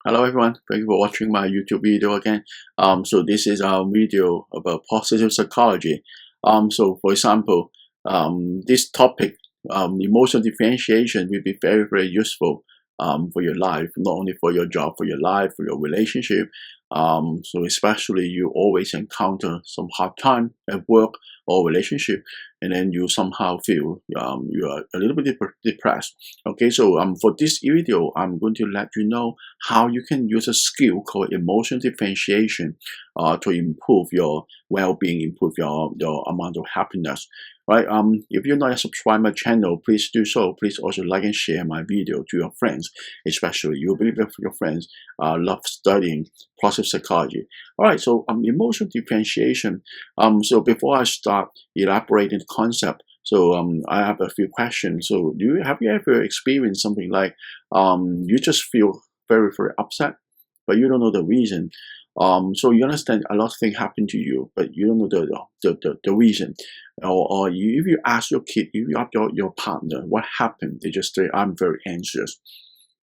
Hello everyone, thank you for watching my YouTube video again. So this is our video about positive psychology. So for example, this topic, emotional differentiation will be very, very useful for your life, not only for your job, for your life, for your relationship. So especially you always encounter some hard time at work or relationship, and then you somehow feel you are a little bit depressed. Okay, so for this video, I'm going to let you know how you can use a skill called emotion differentiation to improve your well-being, improve your amount of happiness. Right? If you're not yet subscribed my channel, please do so. Please also like and share my video to your friends, especially you believe that your friends love studying positive psychology. All right, so emotion differentiation. So before I start elaborating the concept, so I have a few questions. So have you ever experienced something like you just feel very, very upset, but you don't know the reason. So you understand a lot of things happen to you, but you don't know the reason. If you ask your kid, if you ask your partner, what happened, they just say, "I'm very anxious,"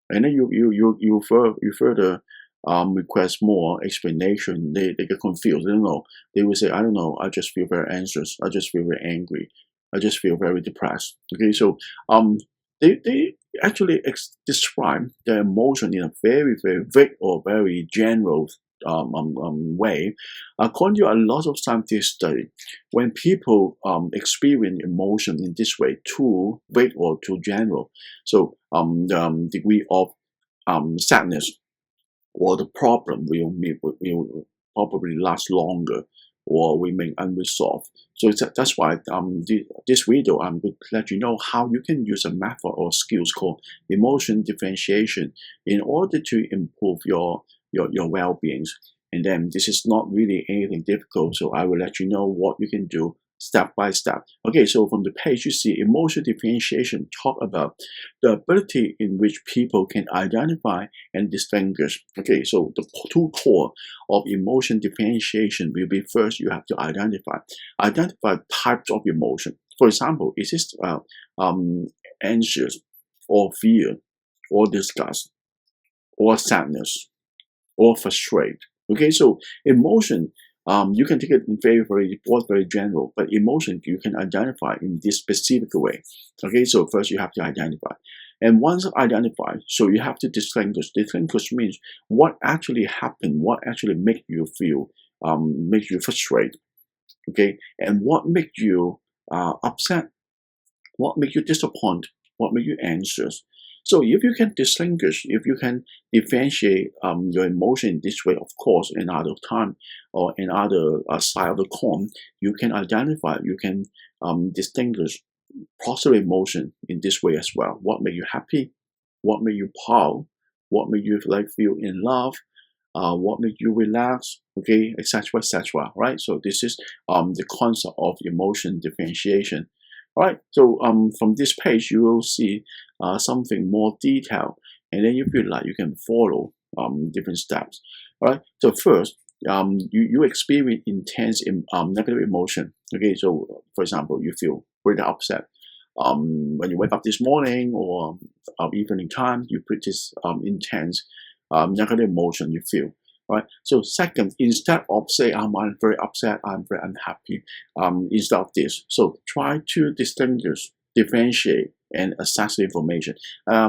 and then you further request more explanation. They get confused. They don't know. They will say, "I don't know. I just feel very anxious. I just feel very angry. I just feel very depressed." Okay, so um, they actually describe their emotion in a very, very vague or very general way. According to a lot of scientific study, when people experience emotion in this way, too vague or too general, so the degree of sadness or the problem will probably last longer or remain unresolved. So that's why this video I'm going to let you know how you can use a method or skills called emotion differentiation in order to improve your well-beings. And then this is not really anything difficult, so I will let you know what you can do step by step. Okay, so from the page you see emotion differentiation talk about the ability in which people can identify and distinguish. Okay, so the two core of emotion differentiation will be first you have to identify types of emotion. For example, is this anxious or fear or disgust or sadness or frustrated? Okay, so emotion, you can take it in very general, but emotion you can identify in this specific way. Okay, so first you have to identify. And once identified, so you have to distinguish. Distinguish means what actually happened, what actually make you feel, make you frustrated, okay, and what make you upset, what make you disappointed, what make you anxious. So if you can distinguish, if you can differentiate your emotion in this way, of course, another time or another side of the coin, you can identify, you can distinguish positive emotion in this way as well. What make you happy? What make you proud? What make you like feel in love? What make you relax? Okay, etc., etc. Right. So this is the concept of emotion differentiation. All right. So from this page you will see something more detailed, and then if you like, you can follow different steps. All right. So first, you experience intense negative emotion. Okay. So for example, you feel really upset when you wake up this morning or evening time, you put this intense negative emotion you feel. Right. So second, instead of say I'm very upset, I'm very unhappy, instead of this, so try to distinguish, differentiate, and assess the information.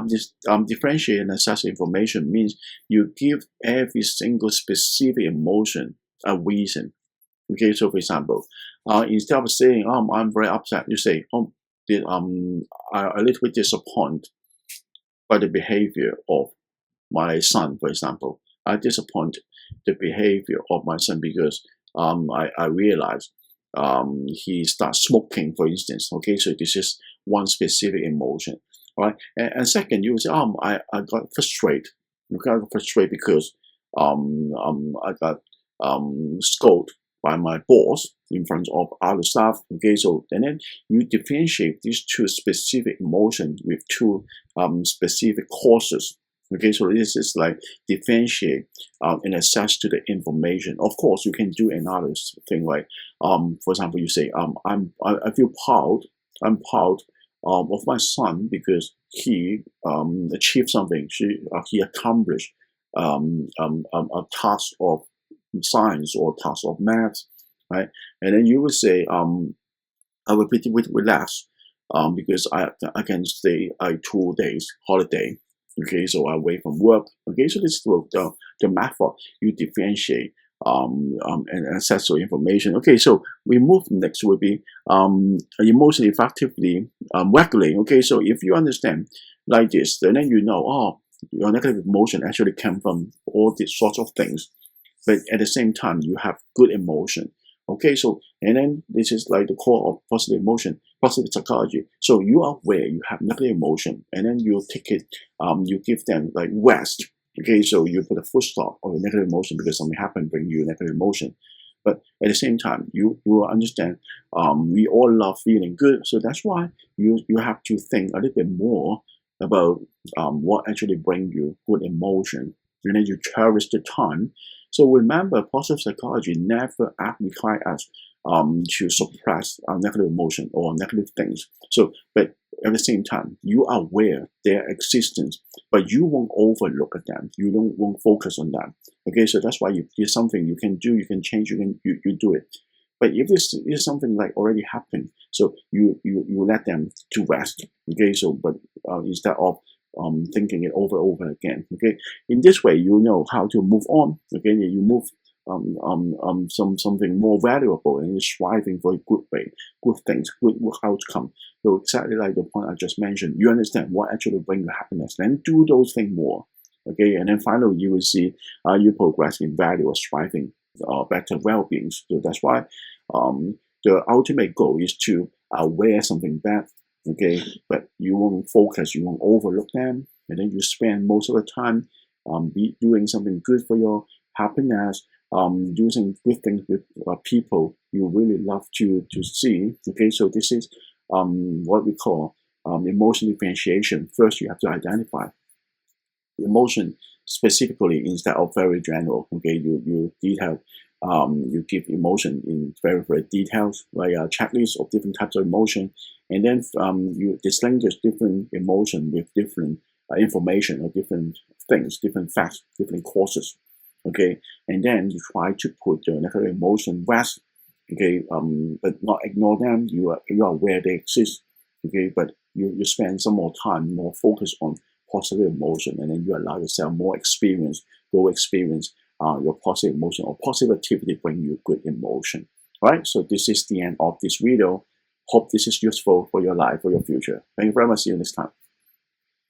This differentiate and assess information means you give every single specific emotion a reason. Okay, so for example, instead of saying, I'm very upset, you say, I'm a little bit disappointed by the behavior of my son, for example. I disappoint the behavior of my son because I realized he starts smoking, for instance. Okay, so this is one specific emotion. All right, and second, you will say, I got frustrated. You got frustrated because I got scolded by my boss in front of other staff. Okay, so and then you differentiate these two specific emotions with two specific causes. Okay, so this is like differentiate and access to the information. Of course, you can do another thing like, for example, you say, I feel proud. I'm proud of my son because he achieved something. He accomplished a task of science or task of math, right? And then you will say, I will be relaxed because I can stay 2 days holiday. Okay, so away from work. Okay, so this is the method you differentiate and access to information. Okay, so we move next will be emotionally effectively regulating. Okay, so if you understand like this, then you know, oh, your negative emotion actually came from all these sorts of things, but at the same time you have good emotion. Okay, so and then this is like the core of positive emotion, positive psychology. So you are aware you have negative emotion, and then you take it, you give them like rest. Okay, so you put a full stop on the negative emotion because something happened, bring you negative emotion. But at the same time, you will understand we all love feeling good, so that's why you have to think a little bit more about what actually bring you good emotion, and then you cherish the time. So remember, positive psychology never require us to suppress negative emotion or negative things. So, but at the same time, you are aware their existence, but you won't overlook at them. You won't focus on them. Okay, so that's why it's something you can do, you can change, you do it. But if this is something like already happened, so you let them to rest. Okay, so but instead of thinking it over again. Okay, in this way you know how to move on. Okay, you move something more valuable and you're striving for a good way, good things, good outcome. So exactly like the point I just mentioned, you understand what actually brings you happiness, then do those things more. Okay, and then finally you will see you progress in value or striving better well-being. So that's why the ultimate goal is to wear something bad. Okay, but you won't focus, you won't overlook them, and then you spend most of the time be doing something good for your happiness, doing good things with people you really love to see. Okay, so this is what we call emotion differentiation. First, you have to identify emotion specifically instead of very general. Okay, you detail, you give emotion in very details, like a checklist of different types of emotion, and then you distinguish different emotion with different information or different things, different facts, different causes. Okay, and then you try to put the negative emotion rest. Okay, but not ignore them. You are aware they exist. Okay, but you spend some more time, more focus on positive emotion, and then you allow yourself more experience, go experience your positive emotion or positive activity bring you good emotion. All right, so this is the end of this video. Hope this is useful for your life, for your future. Thank you very much. See you next time.